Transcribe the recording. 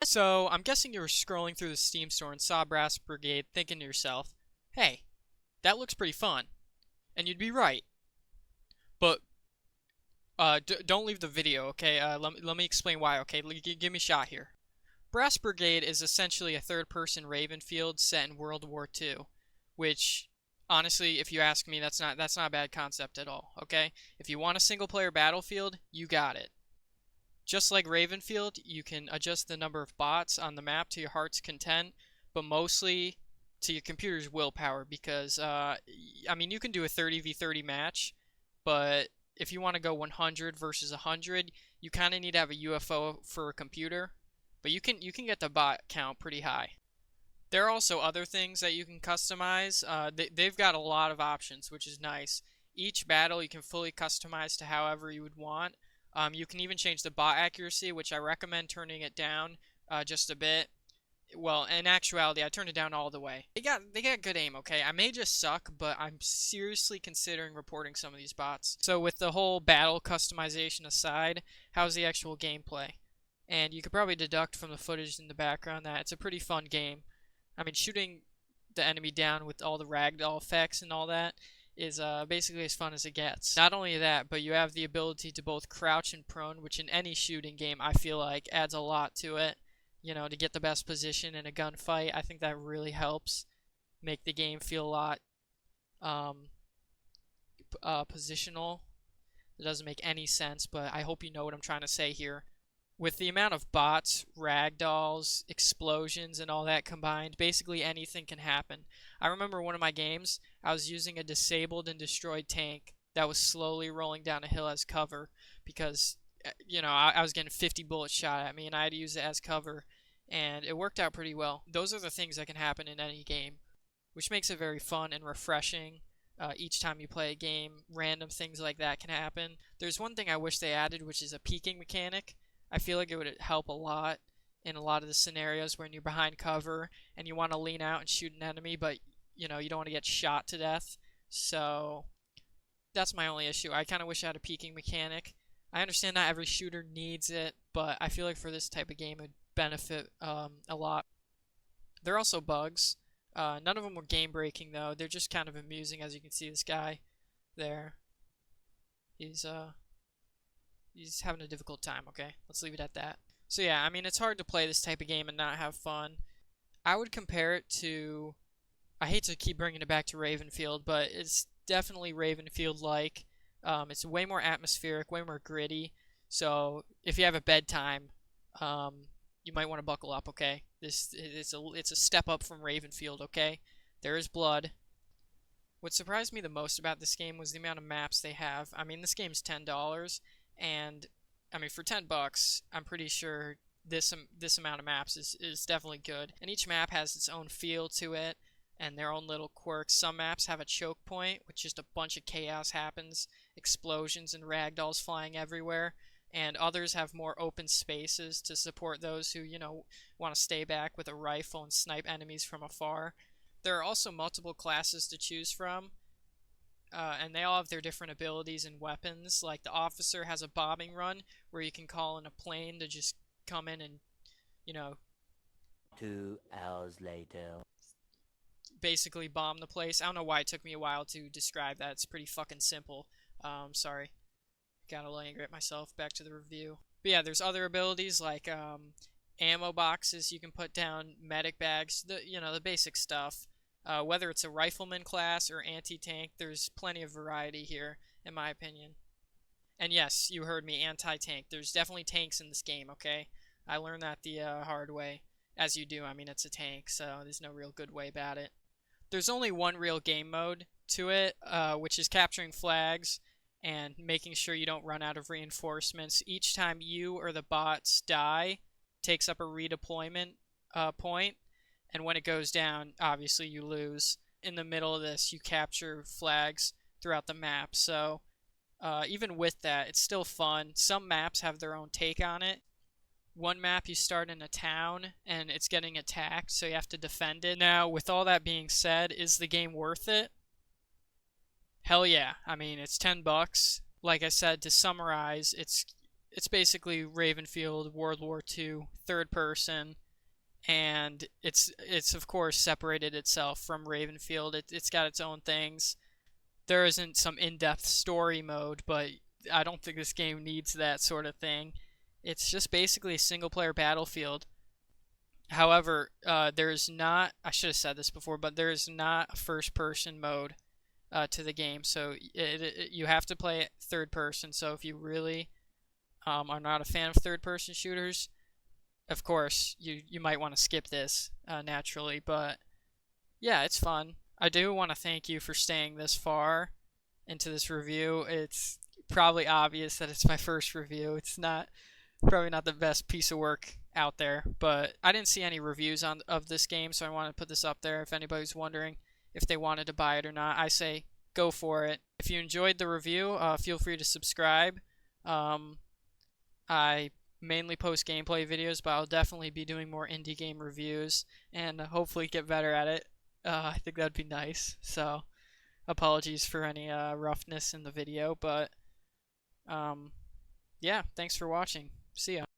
So, I'm guessing you were scrolling through the Steam store and saw Brass Brigade thinking to yourself, hey, that looks pretty fun. And you'd be right. But don't leave the video, okay? Let me explain why, okay? Give me a shot here. Brass Brigade is essentially a third-person Ravenfield set in World War II, which, honestly, if you ask me, that's not a bad concept at all, okay? If you want a single-player battlefield, you got it. Just like Ravenfield, you can adjust the number of bots on the map to your heart's content, but mostly to your computer's willpower because, I mean, you can do a 30v30 match, but if you want to go 100 versus 100, you kind of need to have a UFO for a computer, but you can get the bot count pretty high. There are also other things that you can customize. They've got a lot of options, which is nice. Each battle you can fully customize to however you would want. You can even change the bot accuracy, which I recommend turning it down just a bit. Well, in actuality, I turned it down all the way. They got good aim, okay? I may just suck, but I'm seriously considering reporting some of these bots. So with the whole battle customization aside, how's the actual gameplay? And you could probably deduct from the footage in the background that it's a pretty fun game. I mean, shooting the enemy down with all the ragdoll effects and all that is basically as fun as it gets. Not only that, but you have the ability to both crouch and prone, which in any shooting game I feel like adds a lot to it. You know, to get the best position in a gunfight, I think that really helps make the game feel a lot positional. It doesn't make any sense, but I hope you know what I'm trying to say here. With the amount of bots, ragdolls, explosions, and all that combined, basically anything can happen. I remember one of my games, I was using a disabled and destroyed tank that was slowly rolling down a hill as cover because, you know, I was getting 50 bullets shot at me and I had to use it as cover, and it worked out pretty well. Those are the things that can happen in any game, which makes it very fun and refreshing. Each time you play a game, random things like that can happen. There's one thing I wish they added, which is a peeking mechanic. I feel like it would help a lot in a lot of the scenarios when you're behind cover and you want to lean out and shoot an enemy, but you know you don't want to get shot to death. So that's my only issue. I kind of wish I had a peeking mechanic. I understand not every shooter needs it, but I feel like for this type of game it would benefit a lot. There are also bugs. None of them were game breaking though. They're just kind of amusing. As you can see, this guy there, he's having a difficult time, okay? Let's leave it at that. So yeah, I mean, it's hard to play this type of game and not have fun. I would compare it to, I hate to keep bringing it back to Ravenfield, but it's definitely Ravenfield-like. It's way more atmospheric, way more gritty. So if you have a bedtime, you might want to buckle up, okay? It's a step up from Ravenfield, okay? There is blood. What surprised me the most about this game was the amount of maps they have. I mean, this game's $10, and I mean, for $10, I'm pretty sure this amount of maps is definitely good. And each map has its own feel to it and their own little quirks. Some maps have a choke point, which just a bunch of chaos happens, explosions and ragdolls flying everywhere. And others have more open spaces to support those who, you know, want to stay back with a rifle and snipe enemies from afar. There are also multiple classes to choose from. And they all have their different abilities and weapons. Like the officer has a bombing run where you can call in a plane to just come in and, you know, 2 hours later, basically bomb the place. I don't know why it took me a while to describe that. It's pretty fucking simple. Sorry. Got a little angry at myself. Back to the review. But yeah, there's other abilities like ammo boxes you can put down, medic bags, the basic stuff. Whether it's a rifleman class or anti-tank, there's plenty of variety here, in my opinion. And yes, you heard me, anti-tank. There's definitely tanks in this game, okay? I learned that the hard way. As you do, I mean, it's a tank, so there's no real good way about it. There's only one real game mode to it, which is capturing flags and making sure you don't run out of reinforcements. Each time you or the bots die, takes up a redeployment point. And when it goes down, obviously you lose. In the middle of this, you capture flags throughout the map. So even with that, it's still fun. Some maps have their own take on it. One map you start in a town and it's getting attacked, so you have to defend it. Now, with all that being said, is the game worth it? Hell yeah. I mean, it's $10. Like I said, to summarize, it's it's basically Ravenfield World War II, third person, and it's of course separated itself from Ravenfield. It's got its own things. There isn't some in-depth story mode, but I don't think this game needs that sort of thing. It's just basically a single-player Battlefield. However, there's not. I should have said this before, but there is not a first-person mode to the game, so you have to play it third person. So if you really are not a fan of third-person shooters, of course you might want to skip this naturally. But yeah, it's fun. I do want to thank you for staying this far into this review. It's probably obvious that it's my first review. It's not probably not the best piece of work out there, but I didn't see any reviews on of this game, so I want to put this up there if anybody's wondering if they wanted to buy it or not. I say go for it. If you enjoyed the review, feel free to subscribe. I mainly post gameplay videos, but I'll definitely be doing more indie game reviews and hopefully get better at it. I think that'd be nice. So apologies for any roughness in the video, but yeah, thanks for watching. See ya.